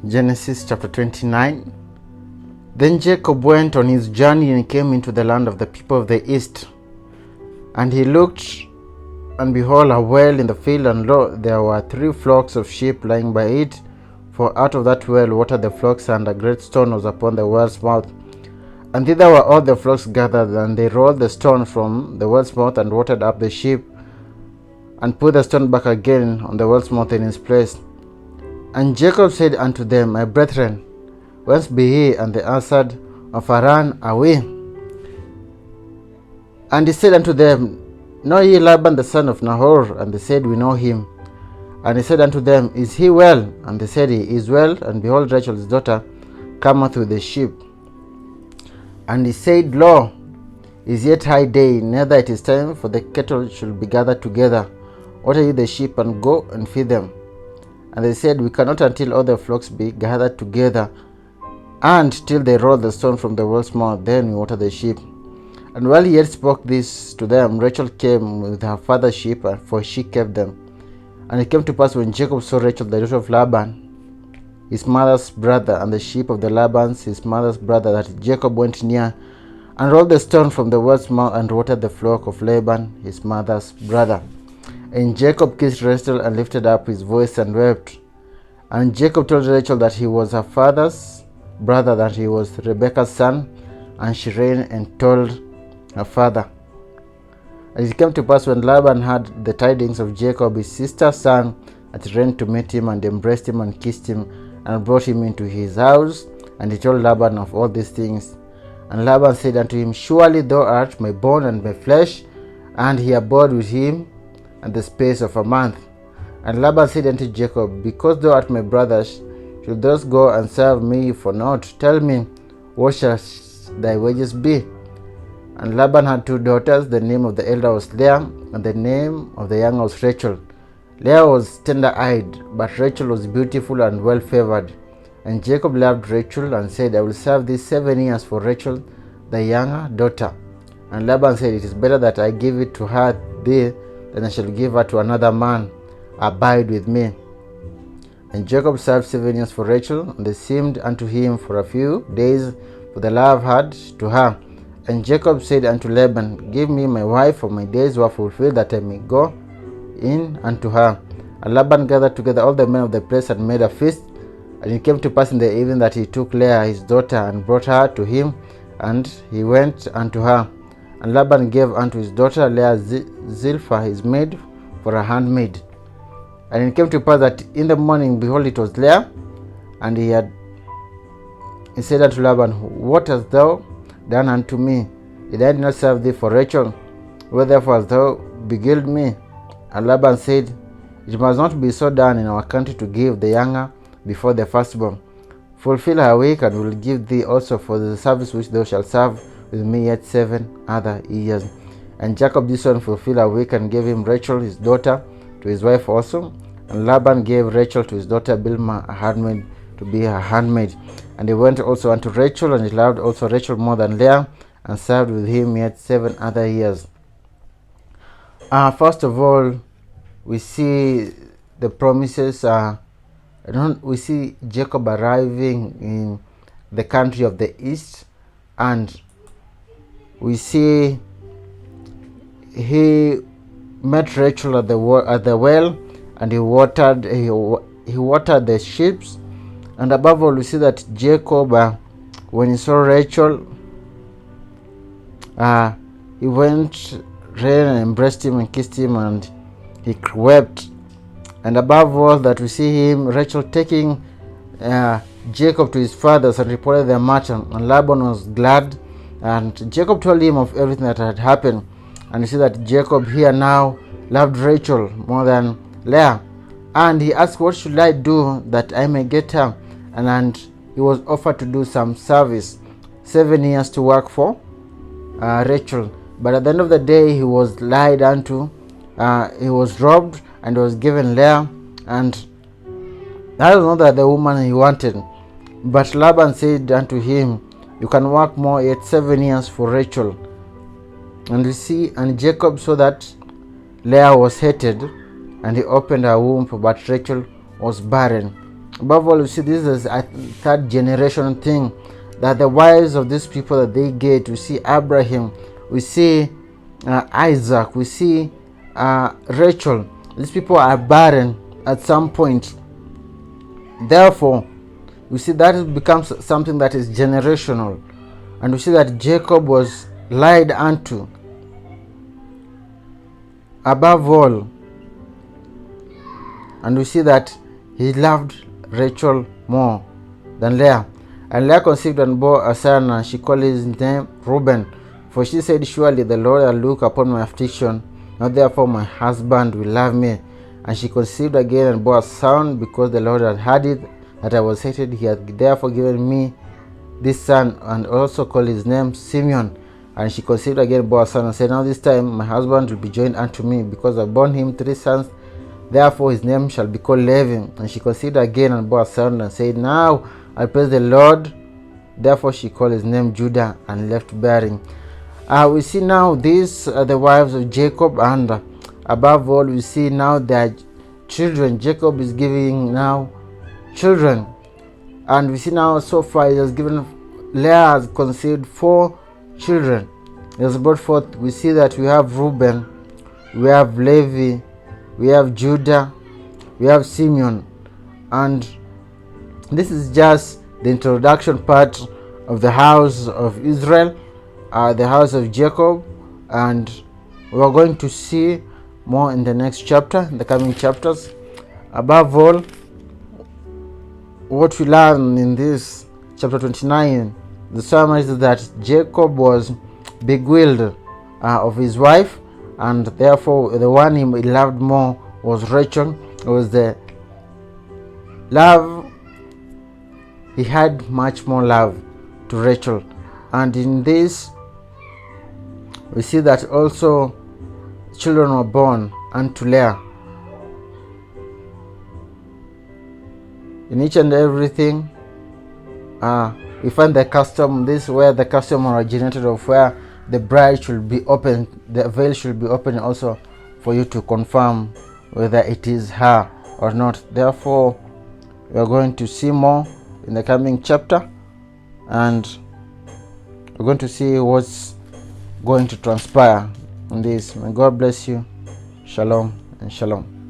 Genesis chapter 29. Then Jacob went on his journey and came into the land of the people of the east. And he looked, and behold, a well in the field, and lo, there were 3 flocks of sheep lying by it. For out of that well watered the flocks, and a great stone was upon the well's mouth. And thither were all the flocks gathered, and they rolled the stone from the well's mouth, and watered up the sheep, and put the stone back again on the well's mouth in its place. And Jacob said unto them, My brethren, whence be ye? And they answered, Of Haran are we. And he said unto them, Know ye Laban the son of Nahor? And they said, We know him. And he said unto them, Is he well? And they said, He is well. And behold, Rachael his daughter cometh with the sheep. And he said, Lo, is yet high day, neither it is time for the cattle should be gathered together. Water ye the sheep, and go and feed them. And they said, We cannot until all the flocks be gathered together, and till they roll the stone from the well's mouth, then we water the sheep. And while he yet spoke this to them, Rachael came with her father's sheep, for she kept them. And it came to pass, when Jacob saw Rachael the daughter of Laban, his mother's brother, and the sheep of the Laban's his mother's brother, that Jacob went near, and rolled the stone from the well's mouth, and watered the flock of Laban his mother's brother. And Jacob kissed Rachael, and lifted up his voice, and wept. And Jacob told Rachael that he was her father's brother, that he was Rebekah's son. And she ran and told her father. And it came to pass, when Laban heard the tidings of Jacob his sister's son, that he ran to meet him, and embraced him, and kissed him, and brought him into his house. And he told Laban of all these things. And Laban said unto him, Surely thou art my bone and my flesh. And he abode with him and the space of a month. And Laban said unto Jacob, Because thou art my brother, should thou go and serve me for naught? Tell me, what shall thy wages be? And Laban had 2 daughters. The name of the elder was Leah, and the name of the younger was Rachael. Leah was tender-eyed, but Rachael was beautiful and well-favored. And Jacob loved Rachael, and said, I will serve thee 7 years for Rachael, thy younger daughter. And Laban said, It is better that I give it to her thee, then I shall give her to another man. Abide with me. And Jacob served 7 years for Rachael, and they seemed unto him for a few days, for the love had to her. And Jacob said unto Laban, Give me my wife, for my days were fulfilled, that I may go in unto her. And Laban gathered together all the men of the place, and made a feast. And it came to pass in the evening that he took Leah his daughter, and brought her to him, and he went unto her. And Laban gave unto his daughter Leah Zilpah his maid for a handmaid. And it came to pass that in the morning, behold, it was Leah. And he said unto Laban, What hast thou done unto me? Did I not serve thee for Rachael? Why therefore hast thou beguiled me? And Laban said, It must not be so done in our country, to give the younger before the firstborn. Fulfill her week, and will give thee also for the service which thou shalt serve with me yet 7 other years. And Jacob this one fulfilled a week, and gave him Rachael his daughter to his wife also. And Laban gave Rachael to his daughter Bilhah a handmaid, to be her handmaid. And he went also unto Rachael, and he loved also Rachael more than Leah, and served with him yet 7 other years. First of all, we see the promises. We see Jacob arriving in the country of the east, and we see he met Rachael at the well, and he watered the sheep. And above all, we see that Jacob, when he saw Rachael, he went, ran and embraced him and kissed him, and he wept. And above all that, we see Rachael taking Jacob to his fathers and reported their matter. And Laban was glad, and Jacob told him of everything that had happened. And you see that Jacob here now loved Rachael more than Leah. And he asked, What should I do that I may get her? And he was offered to do some service, 7 years to work for Rachael. But at the end of the day, he was lied unto, he was robbed, and was given Leah. And that was not the woman he wanted. But Laban said unto him, You can work more yet 7 years for Rachael. And we see, and Jacob saw that Leah was hated, and he opened her womb, but Rachael was barren. Above all, we see this as a third generation thing, that the wives of these people that they get, we see Abraham, we see Isaac, we see Rachel. These people are barren at some point. Therefore, we see that it becomes something that is generational. And we see that Jacob was lied unto. Above all, and we see that he loved Rachel more than Leah. And Leah conceived and bore a son, and she called his name Reuben. For she said, surely the Lord will look upon my affliction, now therefore my husband will love me. And she conceived again and bore a son, because the Lord had heard it, that I was hated. He had therefore given me this son, and also called his name Simeon. And she conceived again, bore a son, and said, now this time my husband will be joined unto me, because I born him 3 sons. Therefore his name shall be called Levi. And she conceived again and bore a son, and said, now I praise the Lord. Therefore she called his name Judah, and left bearing. We see now these are the wives of Jacob, and above all we see now their children. Jacob is giving now children, and we see now so far he has given, Leah has conceived 4 children. He has brought forth, we see that we have Reuben, we have Levi, we have Judah, we have Simeon. And this is just the introduction part of the house of Israel, the house of Jacob, and we are going to see more in the next chapter, in the coming chapters. Above all, what we learn in this chapter 29, the summary is that Jacob was beguiled of his wife, and therefore the one he loved more was Rachel. It was the love, he had much more love to Rachel. And in this we see that also children were born unto Leah. In each and everything, we find the custom, this is where the custom originated, of where the bride should be open, the veil should be open also for you to confirm whether it is her or not. Therefore, we are going to see more in the coming chapter, and we're going to see what's going to transpire in this. May God bless you. Shalom and shalom.